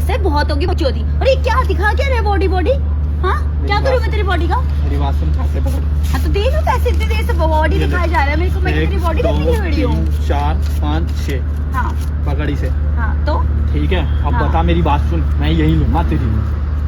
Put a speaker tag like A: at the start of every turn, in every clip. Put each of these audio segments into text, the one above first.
A: बस है, बहुत होगी बकचोदी। और ये क्या दिखा क्या रहे बॉडी बॉडी? हाँ क्या करूँ मैं तेरी बॉडी का?
B: मेरी बात सुन, पैसे पकड़।
A: हाँ तो दे दो पैसे, इतनी देर से बॉडी दिखाया जा रहा है मेरे को, मैं तेरी बॉडी देखने खड़ी हूँ।
B: 4 5 6
A: हाँ
B: पकड़ी से।
A: हाँ तो
B: ठीक है, अब
A: हाँ।
B: बता मेरी बात सुन, मैं यही लूंगा तेरी,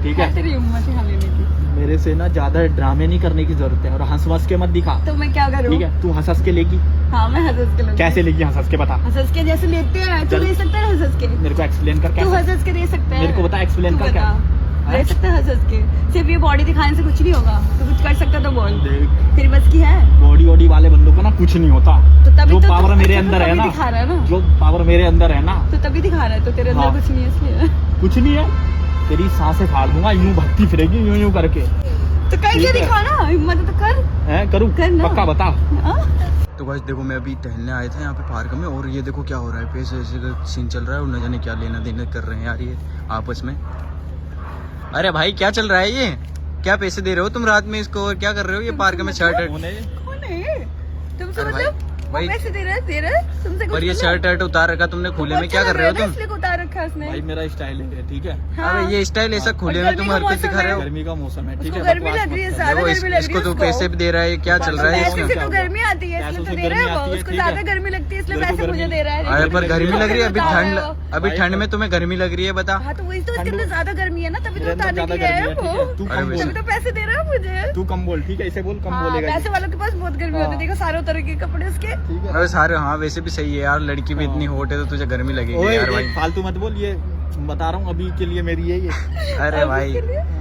B: ठीक है?
A: तेरी हिम्मत है लेने की।
B: मेरे से ना ज्यादा ड्रामे नहीं करने की जरूरत है, और हंस के मत दिखा।
A: तो मैं क्या करूँ?
B: ठीक है, तू हंस के लेगी।
A: हाँ मैं हंस के लूँगी।
B: कैसे लेगी हंस के, बता।
A: हंस के जैसे लेते हैं तू
B: चल।
A: ले सकता है हंस के।
B: मेरे को एक्सप्लेन कर
A: तू
B: कैसे।
A: हंस के दे सकता है।
B: मेरे को बता, एक्सप्लेन
A: तू
B: कर क्या।
A: बता। ले सकता है हंस के, सिर्फ ये बॉडी दिखाने से कुछ नहीं होगा। तू कुछ कर सकता तो बोल,
B: देख,
A: तेरी बस की है।
B: बॉडी वॉडी वाले बंदों को ना कुछ नहीं होता।
A: तो तभी
B: जो
A: तो
B: पावर
A: तू
B: मेरे
A: अच्छा
B: अंदर
A: तो
B: है
A: तभी
B: ना,
A: दिखा रहा है ना,
B: जो पावर मेरे अंदर है ना,
A: तो तभी दिखा रहा है। तो तेरे अंदर
B: हाँ।
A: कुछ नहीं है इसलिए।
B: कुछ नहीं है। तेरी सांसें फाड़ दूंगा, यूं भक्ति फिरेगी यूं यूं करके।
A: तो करके
B: ठीक है।
A: दिखा ना, हिम्मत तो कर।
B: है करूँ?
A: करना।
B: पक्का बता।
A: हाँ?
C: तो गाइस देखो, मैं अभी टहलने आए थे यहाँ पे पार्क में, और ये देखो क्या हो रहा है, पैसे ऐसे का सीन चल रहा है, और न जाने क्या लेना देना कर रहे हैं यार ये आपस में। अरे भाई क्या चल रहा है ये? क्या पैसे दे रहे हो तुम रात में इसको, और क्या कर रहे हो ये पार्क में? शर्ट
B: कौन है?
A: कौन है? तुमसे
C: अरे
A: मतलब
C: भाई-
A: वो पैसे दे रहा है तुमसे कुछ
C: और ये
A: मतलब?
C: शर्ट वर्ट उतार रखा तुमने खुले में, क्या कर रहे हो तुम?
A: इसलिए उतार रखा है उसने।
B: भाई मेरा स्टाइल है, ठीक है?
A: हाँ।
C: अबे ये स्टाइल ऐसा खुले में तुम हर कुछ दिखा रहे हो?
B: गर्मी का मौसम है, ठीक
A: उसको
B: है?
A: गर्मी
B: बकवास
A: लग रही है,
B: मत कर।
A: ज्यादा
C: देखो
A: गर्मी लग रही
C: इसको
A: है
C: तो
A: उसको।
C: पैसे भी दे रहा है, क्या चल रहा है
A: पैसे
C: इसमें?
A: से
B: क्या
A: तो
B: हुआ?
A: गर्मी आती है, इसलिए
B: पैसों
A: तो
B: से
A: दे रहा है
B: गर्मी
A: वो।
B: आती है,
A: उसको
B: ठीक है?
A: ज्यादा गर्मी लगती है इसलिए
B: मेरे को
A: पैसे मुझे
B: गर्मी-
A: दे रहा है।
C: अरे पर गर्मी लग रही है अभी,
A: बता रहे
C: ठंड
A: हो।
C: अभी ठंड में तुम्हें गर्मी लग रही है, बता।
A: हाँ तो वही तो, इसके अंदर ज्यादा गर्मी है ना, तभी तो
B: मेरे अंदर
A: उतारने
B: ज्यादा
A: के लिए है
B: गर्मी है,
A: वो।
B: ठीक है? तू
C: अरे
B: कम
C: वैसे-
A: तभी
B: बोल,
A: तो पैसे दे रहा है मुझे।
B: तू कम बोल, ठीक है? इसे बोल, कम
A: हाँ,
B: बोलेगा।
A: पैसे वालों के पास बहुत गर्मी होती है, देखो सारे तरह के कपड़े उसके।
B: ठीक है?
C: अरे सारे, हाँ वैसे भी सही है यार, लड़की भी इतनी हॉट है तो तुझे गर्मी लगेगी
B: ओए,
C: यार भाई।
B: फालतू मत बोल, ये बता रहा हूँ अभी के लिए मेरी है ये।
C: अरे भाई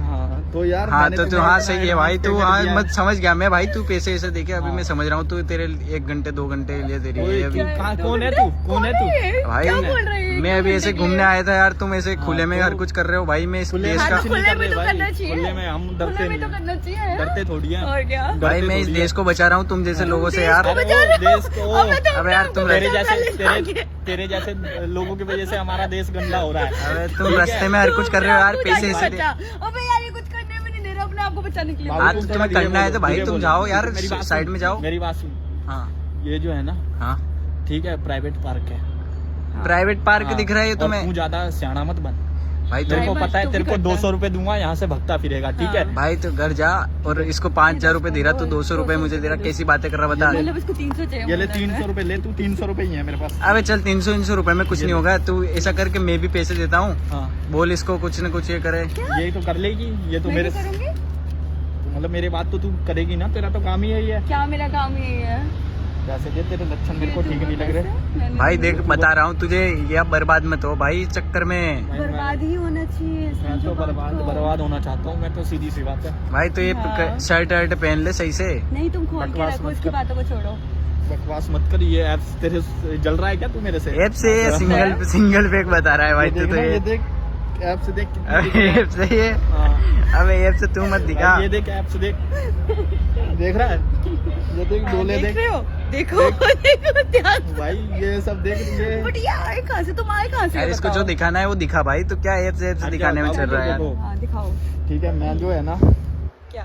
B: हाँ तो यार,
C: हाँ
B: मैंने
C: तो
B: तुम्हें
C: हाँ
B: इतना
C: सही है भाई, तू
B: advance
C: हाँ
B: दिया है।
C: मत समझ गया मैं भाई, तू पैसे ऐसे देखे अभी
B: हाँ।
C: मैं समझ रहा हूँ, तू तेरे 1 घंटे 2 घंटे लिए तेरी
B: ओए,
C: ये अभी।
B: क्यों? कहाँ- कौन है तू? कौन है तू?
C: भाई
A: क्या बोल रहे हैं?
C: मैं अभी ऐसे घूमने आया था यार, तुम ऐसे
B: हाँ,
C: खुले में
B: तो-
C: हर कुछ कर रहे हो भाई, मैं इस
B: खुले
C: देश
B: में
C: का
B: कुछ नहीं
A: खुले
B: कर
A: में
B: रहे
A: तो
B: भाई।
A: करना चाहिए।
B: खुले में हम डरते
A: खुले में तो
B: नहीं
A: करना
B: हैं।
A: चाहिए।
B: डरते थोड़ी हैं।
A: और क्या?
C: भाई
B: डरते
C: मैं इस
B: थोड़ी
C: देश
B: हैं।
C: को बचा रहा हूँ तुम जैसे लोगों से
A: देश
C: यार।
A: को
B: अरे
A: बचा
B: वो
A: रहे हो।
B: देश को-
A: अबे तो
C: अबे यार
A: अपने
C: तुम
A: आप को
B: तेरे
A: बचा
B: जैसे
A: ले आगे।
B: तेरे जैसे लोगों की वजह से हमारा देश गंदा हो रहा है।
C: अबे तुम रास्ते में हर कुछ कर रहे हो यार,
A: तू
C: पैसे
A: जाके
C: ऐसे दे।
A: बचा। अबे यार ये कुछ करने में नहीं दे रहा, अपने आप को बचाने के लिए।
B: बाबू,
C: हाँ,
B: तुम
C: तो
B: थोड़ा
C: तुम्हें
B: धीरे
C: करना है तो
B: बोलो,
C: भाई
B: धीरे
C: तुम
B: बोलो।
C: जाओ यार,
B: मेरी बात
C: साइड
B: सुन,
C: में जाओ।
B: मेरी बात सुन।
C: हाँ
B: ये जो है ना,
C: हाँ
B: ठीक है, प्राइवेट पार्क है।
C: प्राइवेट पार्क
B: हाँ,
C: दिख रहा है ये
B: और
C: तुम्हें?
B: तू ज्यादा सियाना मत बन।
C: भाई तो
B: तेरे को
A: भाई,
B: पता है,
A: तू
B: तेरे
A: भी
B: को
A: करता है।
B: 200 रुपए दूंगा, यहाँ से भगता फिरेगा, ठीक है?
C: भाई तो घर जा, और इसको 5,000 रुपए दे रहा, तू 200 रुपए मुझे दे रहा, कैसी बातें कर रहा बता।
A: मतलब इसको 300 चाहिए।
B: ये ले
A: मतलब
B: 300 रुपए ले, तू 300 रुपए ही है मेरे पास।
C: अबे चल 300 रुपए में कुछ नहीं होगा, तू ऐसा करके मैं भी पैसे देता हूँ,
B: हाँ,
C: बोल इसको कुछ न कुछ ये करे।
B: यही तो कर लेगी ये तो
A: मैं
B: मेरे,
A: क्या करूंगी?
B: मतलब मेरी बात तो तू करेगी ना, तेरा तो काम ही यही है।
A: क्या मेरा काम यही है?
B: वैसे ये तेरे लक्षण मेरे को ठीक नहीं लग रहे।
C: भाई देख बता रहा हूँ तुझे, या बर्बाद मत हो भाई इस चक्कर में।
B: भाई,
A: बर्बाद ही होना चाहिए।
B: मैं
A: समझो
B: तो
A: बात को।
B: बर्बाद होना चाहता हूँ, मैं तो सीधी सी बात है।
C: भाई तो ये
A: हाँ।
C: शर्ट वर्ट पहन ले सही से।
A: नहीं तुम खोल के
B: बकवास
A: रखो,
B: मत
A: इसकी
B: कर।
A: बातों को छोड़ो।
B: बकवास मत कर, ये ऐप्स तेरे जल रहा है क्या तू मेरे से?
C: ऐप से ये सिंगल फेक बता रहा है भाई तू तो
B: ये
C: ये।
B: देख, ऐप से देख कितनी
C: अबे
B: दिख रहा है।
C: ऐप से ये,
B: हाँ,
C: अबे ऐप से तू मत दिखा।
B: भाई, ये देख, ऐप से देख, देख रहा है? ये देख, डोले
A: देख
B: देख
A: रहे हो? देखो देखो ध्यान।
B: भाई, ये सब देख ये।
A: बट ये आए कहाँ से, तुम आए कहाँ से?
C: यार इसको जो दिखाना है वो दिखा भाई, तो क्या ऐप से
B: हाँ,
C: दिखाने में
B: क्या
C: चल रहा है यार।
B: देखो।
A: हाँ दिखाओ।
B: ठीक है, मैं जो है ना,
A: क्या?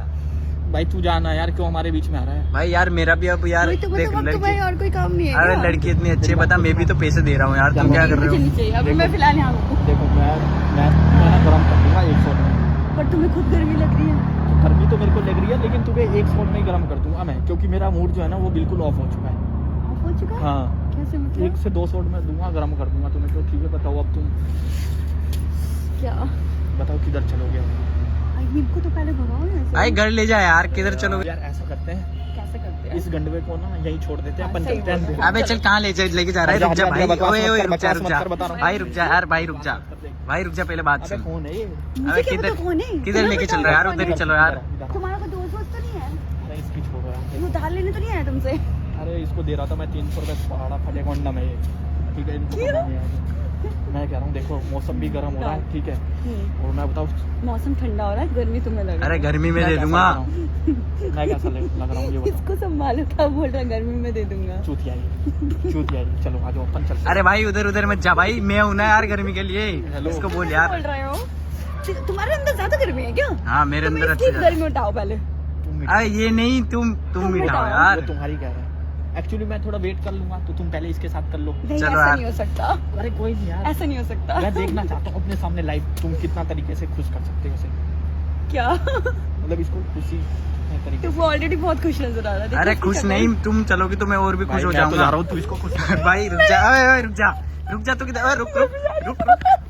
B: भाई तू जाना यार, क्यों हमारे बीच में आ रहा है?
C: भाई यार मेरा भी अब यार
A: वही तो
C: देख
A: मतलब अब
C: लड़की,
A: तुम्हें और कोई काम नहीं है
C: अरे
A: क्या?
C: लड़की इतनी अच्छी है, बता मैं भी तो पैसे दे रहा हूँ यार, तुम क्या कर रहे
A: मुझे
C: हो?
A: नहीं चाहिए, अभी मैं फिलहाल यहाँ हूँ।
B: देखो मैं ना गरम कर दूंगा 1 शॉट में।
A: पर तुम्हें खुद गर्मी लग रही है।
B: गर्मी तो मेरे को लग रही है, लेकिन तुम्हें 1 शॉट में ही गरम कर दूंगा मैं, क्योंकि मेरा मूड जो है ना वो बिल्कुल ऑफ हो चुका है।
A: ऑफ हो चुका है?
B: हाँ,
A: कैसे
B: 1
A: मतलब?
B: से 2 शॉट में दूंगा, गरम कर दूंगा तुम्हें। तो ठीक है, बताओ अब तुम
A: क्या?
B: बताओ किधर चलोगे अब?
A: इनको तो पहले भगाओ यहाँ से।
C: भाई घर ले जा यार, किधर चलोगे?
B: यार ऐसा करते हैं,
A: कैसे करते हैं?
B: इस गंडवे को ना यहीं छोड़ देते हैं, अपन
A: सही
B: चलते हैं
A: बोल रहे
B: अंदर।
A: हो।
C: अबे चल कहाँ लेके जा रहा है? रुक जा भाई,
B: बकवास
C: ओए
B: मत
C: ओए
B: कर,
C: रुक जा
B: बकवास मत कर, बता रहा हूँ।
C: भाई रुक जा यार, भाई रुक जा भाई, रुक जा पहले बात
B: अबे
C: सुन।
B: कौन है ये?
A: मुझे
C: अबे
A: क्या
C: किधर-
A: पता कौन है?
C: किधर
A: तुम्हें
C: लेके
A: बताओ
C: चल रहा है यार?
A: कौन
C: उधर ही
A: है?
C: चलो यार।
B: इधर।
A: तुम्हारा कोई दोस्त वोस्त तो नहीं है?
B: अरे इसकी छोड़ो यार।
A: ये उधार लेने तो नहीं आया तुमसे?
B: अरे इसको दे रहा था मैं 300 रुपए पहाड़ा फटे गोंडा में ये, ठीक है? इनको पता नहीं है। मैं कह रहा हूँ देखो, मौसम भी गर्म हो रहा है, ठीक है? और मैं बताऊँ
A: मौसम ठंडा हो रहा है, गर्मी तुम्हें लग रहा
C: अरे
A: है।
C: गर्मी में दे दूंगा।
B: मैं कैसा लग रहा हूँ ये बताओ।
A: इसको संभालो, क्या बोल रहा है? गर्मी में दे दूंगा।
B: चूतिया ये, चलो आ जाओ अपन चलते हैं।
C: अरे भाई उधर उधर मत जा भाई, मैं हूं ना यार गर्मी के लिए।
B: हेलो।
C: इसको बोल
A: बोल
C: यार।
A: रहे हो? तुम्हारे अंदर ज्यादा गर्मी है क्या?
C: हाँ मेरे
A: तुम
C: अंदर
A: इसकी
C: अच्छी
A: गर्मी उठाओ पहले।
B: तुम
C: अरे ये नहीं, तुम
A: तुम
C: मिटाओ
A: मिटाओ।
B: वो
C: यार।
B: तुम्हारी कह रहा है। एक्चुअली मैं थोड़ा वेट कर लूंगा तो तुम पहले इसके साथ कर लो।
A: नहीं,
C: चलो
A: ऐसा
C: यार।
A: नहीं हो सकता,
B: अरे कोई नहीं यार,
A: ऐसा नहीं हो सकता।
B: मैं देखना चाहता हूँ अपने सामने लाइव तुम कितना तरीके से खुश कर सकते हो उसे,
A: क्या?
B: मतलब इसको खुशी तरीके
A: तू अॉलरेडी बहुत खुश नजर आ रहा है। देखो
C: अरे
A: इसकी
C: खुश
A: शक्ल।
C: नहीं, तुम चलोगी तो मैं और भी खुश हो
B: जा
C: जाऊंगा।
B: रहा हूँ, तू इसको खुश
C: भाई रुक जा, रुक जा तू किधर, रुक रुक रुक रुक